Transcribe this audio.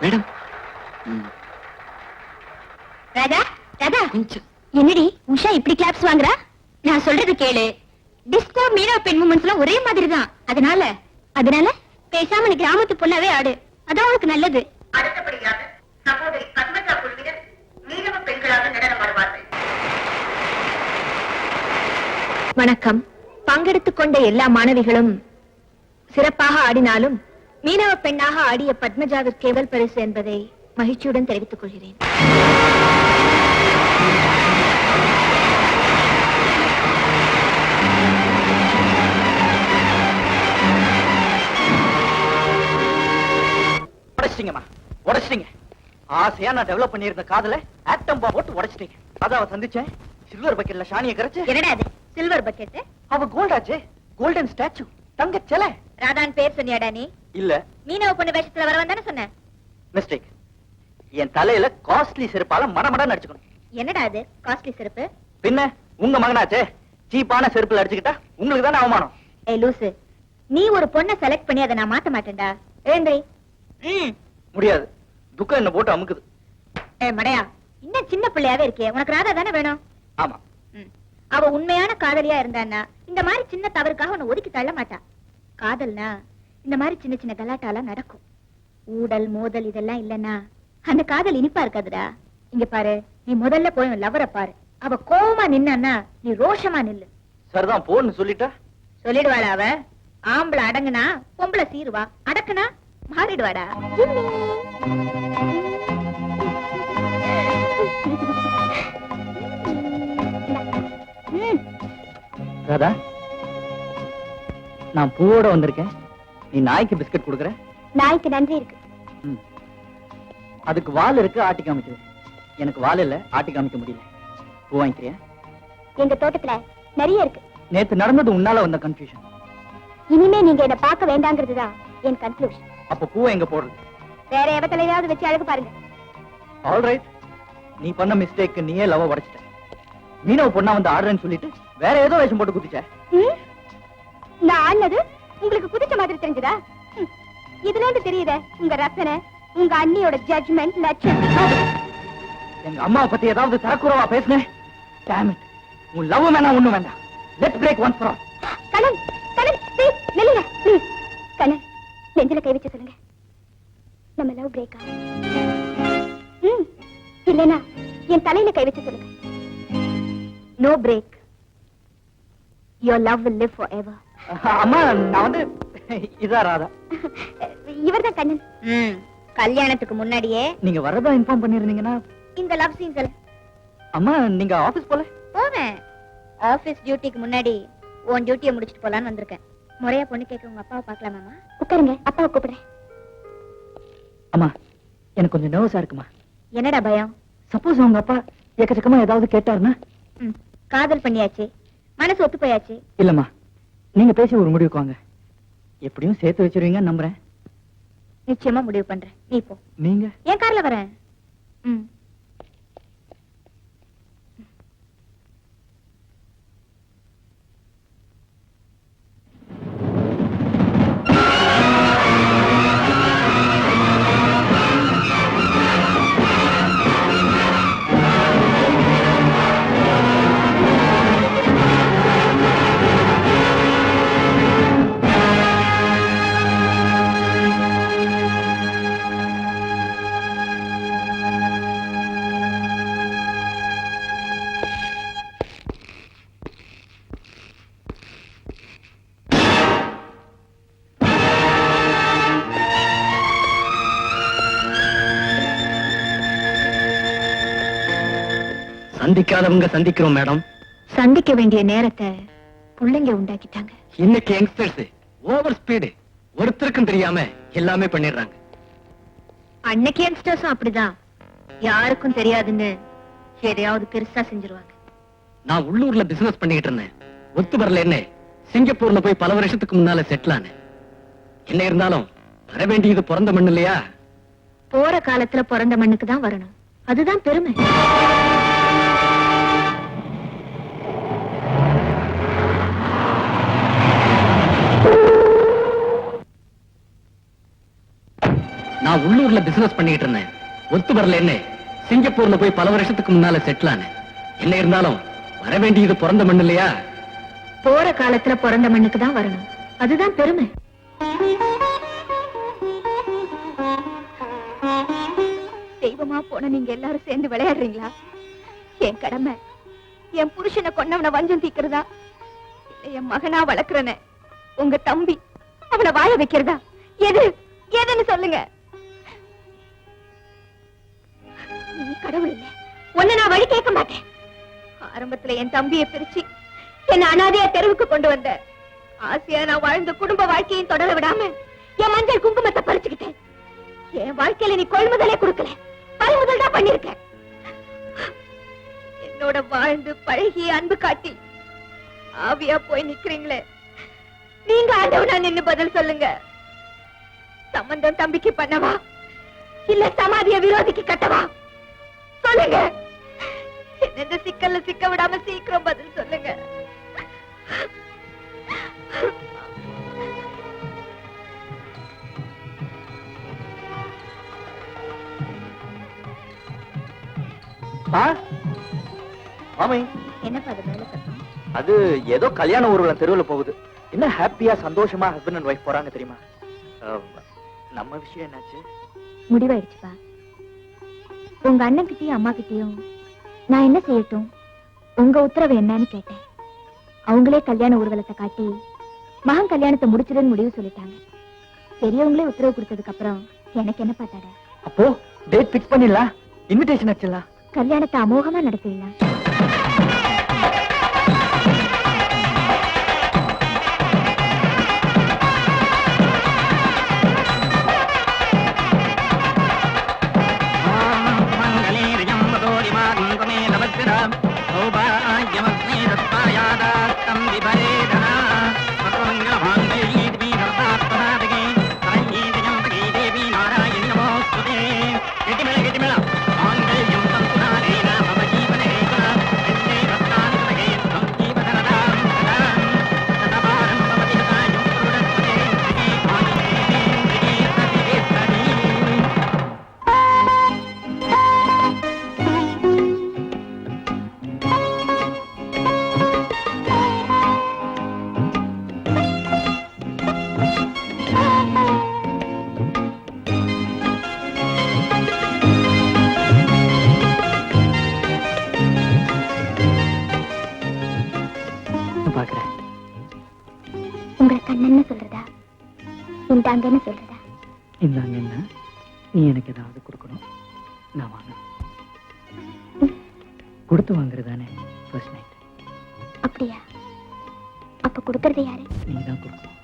Madam. Radha Radha கொஞ்சம் என்னடி உஷா இப்படி கிளாப்ஸ் வாங்குறா? நான் சொல்றது கேளு. டிஸ்கோ மீனா பெண் மூமெண்ட்ஸ் எல்லாம் ஒரே மாதிரி தான். அதனால அதனால பேசாம நீ கிராமத்து பொண்ணாவே ஆடு. அதான் உனக்கு நல்லது. அடுத்தபடியாக சகோதரி பத்மஜா குழுவினர் மீனவ பெண்களாக நடனமாடுவார்கள். வணக்கம். பங்கெடுத்துக் கொண்ட எல்லா மாணவிகளும் சிறப்பாக ஆடினாலும் மீனவ பெண்ணாக ஆடிய பத்மஜாவிற்கு கேவல் பரிசு என்பதை மகிழ்ச்சியுடன் தெரிவித்துக் கொள்கிறேன். உடைச்சிட்டீங்க. ஆசையா நான் டெவலப் பண்ணியிருந்த காதல ஆட்டம் போட்டு உடைச்சிட்டீங்க. அதாவ சந்திச்சேன். சில்வர் பக்கெட்ல ஷானிய கரைச்சு. என்னடா அது சில்வர் பக்கெட்? அவ கோல்டாச்சே. Golden statue. தங்க செல. ராதான் பேர் சொன்னியாடா நீ? இல்ல. மீனவ பொண்ணு வேஷத்துல வரவன் தானே சொன்ன? மிஸ்டேக். என் தலையில காஸ்ட்லி செருப்பால மடமடன்னு அடிச்சுக்கணும். என்னடா அது காஸ்ட்லி செருப்பு? பின்ன உங்க மகனாச்சே. சீப்பான செருப்புல அடிச்சுக்கிட்டா உங்களுக்கு தானே அவமானம். ஏய் லூசு, நீ ஒரு பொண்ணை செலக்ட் பண்ணி அதை நான் மாத்த மாட்டேன்டா. ஏண்டே? முடியாது. துக்கம் என்ன போட்டு அமுக்குது. ஏய் மடையா, இன்னும் சின்ன பிள்ளையாவே இருக்கே. உனக்கு ராதா தானே வேணும்? ஆமா. அவ உண்மையான காதலியா இருந்தான்னா இந்த மாதிரி சின்ன தவறுக்காக உன்னை ஒதுக்கி தள்ள மாட்டா. காதல்னா இந்த மாதிரி சின்ன சின்ன கலாட்டாலாம் நடக்கும். ஊடல் மோதல் இதெல்லாம் இல்லன்னா அந்த காதல் இனிப்பா இருக்காதுடா. இங்க பாரு, நீ முதல்ல போய் லவரை பாரு. அவ கோவமா நின்னா நீ ரோஷமா நில்லு. சரிதான் போன்னு சொல்லிட்டா சொல்லிடுவாளா அவ? ஆம்பளை அடங்குனா பொம்பளை சீருவா, அடக்குனா மாறிடுவாடா. ராதா, நான் பூவோட வந்திருக்கேன். நீ நாய்க்கு பிஸ்கட் கொடுக்கற? நாய்க்கு நன்றி இருக்கு. அதுக்கு வால் இருக்கு, ஆட்டி காமிக்குது. எனக்கு வால் இல்ல, ஆட்டி காமிக்க முடியல. பூ வாங்கிக்கிறியா? எங்க தோட்டத்துல நிறைய இருக்கு. நேத்து நடந்தது உன்னால வந்த கன்ஃபியூஷன். இனிமே நீங்க என்ன பார்க்க வேண்டாங்கிறதுதான் என் கன்க்ளூஷன். அப்ப பூவை எங்க போடுறது? வேற எவத்திலையாவது வச்சு அழகு பாருங்க. ஆல்ரைட். நீ பண்ண மிஸ்டேக், நீயே லவ் உடைச்சிட்ட. மீனவ பொண்ணா வந்து ஆடுறேன்னு சொல்லிட்டு வேற ஏதோ வேஷம் போட்டு குதிச்ச. நான் ஆடினது உங்களுக்கு குதிச்ச மாதிரி தெரிஞ்சதா? இதுல இருந்து தெரியுதே உங்க ரசனை, உங்க அண்ணியோட ஜட்ஜ்மெண்ட், லட்சணம். எங்க அம்மாவை பத்தி ஏதாவது தரக்குறவா பேசுனேன். Damn it. உன் லவ் வேணா ஒண்ணு வேண்டாம். Let's break once for all. Kannan, Kannan, please நில்லுங்க, please. கண்ணன், நெஞ்சில கை வச்சு சொல்லுங்க, நம்ம லவ் பிரேக்கா? இல்லனா என் தலையில கை வச்சு சொல்லுங்க, no break. Your love will live forever. அம்மா, நான் வந்து இதா ராதா. இவர்தான் கண்ணன். கல்யாணத்துக்கு முன்னாடியே நீங்க வரதா இன்ஃபார்ம் பண்ணிருந்தீங்கன்னா இந்த லவ் சீன்ஸ் எல்லாம். அம்மா, நீங்க ஆபீஸ் போல? போவேன். ஆபீஸ் டியூட்டிக்கு முன்னாடி உன் டியூட்டியை முடிச்சிட்டு போலான்னு வந்திருக்கேன். முறையா பொண்ணு கேட்க உங்க அப்பாவை பார்க்கலாமாமா? உட்காருங்க, அப்பாவை கூப்பிடுறேன். அம்மா, எனக்கு கொஞ்சம் நர்வஸா இருக்குமா. என்னடா பயம்? சப்போஸ் உங்க அப்பா எக்கச்சக்கமா ஏதாவது கேட்டாருன்னா? காதல் பண்ணியாச்சு, மனசு ஒத்து போயாச்சு. இல்லம்மா, நீங்க பேசி ஒரு முடிவுக்கு வாங்க. எப்படியும் சேர்த்து வச்சிருவீங்க நம்புறேன். நிச்சயமா முடிவு பண்றேன். நீ போ. நீங்க? என் கார்ல வரேன். சந்திக்காதவங்க சந்திக்கிறோம் மேடம். சந்திக்க வேண்டிய நேரத்தை புள்ளைங்க உண்டாக்கிட்டாங்க. இன்னைக்கு யங்ஸ்டர்ஸ் ஓவர் ஸ்பீடு. ஒருத்தருக்கும் தெரியாம எல்லாமே பண்ணிடுறாங்க. அன்னைக்கு யங்ஸ்டர்ஸும் அப்படிதான். யாருக்கும் தெரியாதுன்னு எதையாவது பெருசா செஞ்சிருவாங்க. நான் உள்ளூர்ல பிசினஸ் பண்ணிட்டு இருந்தேன். ஒத்து வரல என்ன சிங்கப்பூர்ல போய் பல வருஷத்துக்கு முன்னால செட்டில் ஆனேன். என்ன இருந்தாலும் வர வேண்டியது பிறந்த மண்ணு இல்லையா? போற காலத்துல பிறந்த மண்ணுக்கு தான் வரணும். அதுதான் பெருமை. நான் உள்ளூர்ல பிசினஸ் பண்ணிட்டு இருந்தேன். ஒத்து வரல என்ன சிங்கப்பூர்ல போய் பல வருஷத்துக்கு முன்னால செட்டில் ஆனேன். என்ன இருந்தாலும் வர வேண்டியது பிறந்த மண் இல்லையா? போற காலத்துல பிறந்த மண்ணுக்கு தான் வரணும். அதுதான் பெருமை. தெய்வமா போன நீங்க எல்லாரும் சேர்ந்து விளையாடுறீங்களா? என் கடமை என் புருஷனை கொன்னவனை வஞ்சம் தீக்கிறதா, இல்ல என் மகனா வளர்க்கிறன உங்க தம்பி அவனை வாழ வைக்கிறதா? எது எதுன்னு சொல்லுங்க. நீ கடவுள் இல்ல, உன்னை நான் வழி கேட்க மாட்டேன். ஆரம்பத்துல என் தம்பியை பிரிச்சு என்ன அனாதையா தெருவுக்கு கொண்டு வந்த. ஆசையா நான் வாழ்ந்த குடும்ப வாழ்க்கையும் தொடர விடாம என் மஞ்சள் குங்குமத்தை பறிச்சுக்கிட்டேன். என் வாழ்க்கையில நீ கொள்முதலே கொடுக்கல, பறிமுதல் தான் பண்ணிருக்க. என்னோட வாழ்ந்து பழகி அன்பு காட்டி ஆவியா போய் நிக்கிறீங்களே, நீங்க ஆண்டவனா நின்னு பதில் சொல்லுங்க. சம்பந்தம் தம்பிக்கு பண்ணவா, இல்ல சமாதிய விரோதிக்கு கட்டவா? சொல்லுங்க. இந்த சிக்கல்ல சிக்க விடாம சீக்கிரம் பதில் சொல்லுங்க. என்ன பாது மேல சத்தம்? அது ஏதோ கல்யாண ஊர்வலம் தெருவுல போகுது. என்ன ஹாப்பியா சந்தோஷமா ஹஸ்பண்ட் அண்ட் ஒய்ஃப் போறாங்க தெரியுமா? நம்ம விஷயம் என்னாச்சு? முடிவாயிடுச்சுப்பா. உங்க அண்ணன் கிட்டயும் அம்மா கிட்டயும் நான் என்ன செய்யட்டும், உங்க உத்தரவு என்னன்னு கேட்டேன். அவங்களே கல்யாண ஊர்வலத்தை காட்டி மகன் கல்யாணத்தை முடிச்சிடுன்னு முடிவு சொல்லிட்டாங்க. பெரியவங்களே உத்தரவு கொடுத்ததுக்கு அப்புறம் எனக்கு என்ன பார்த்தாட? அப்போ டேட் பிக்ஸ் பண்ணிடலாம், இன்விடேஷன் அடிச்சிடலாம், கல்யாணத்தை அமோகமா நடத்திடலாம். உங்களுக்கு அண்ணன்னு சொல்றதா, இந்தாங்கன்னு சொல்றதா? இந்தாங்கன்னா நீ எனக்கு ஏதாவது கொடுக்கணும், நான் வாங்க. கொடுத்து வாங்குறதானே ஃபர்ஸ்ட் நைட்? அப்படியா? அப்ப கொடுக்கறது யாரு? நீ தான் கொடுக்கணும்.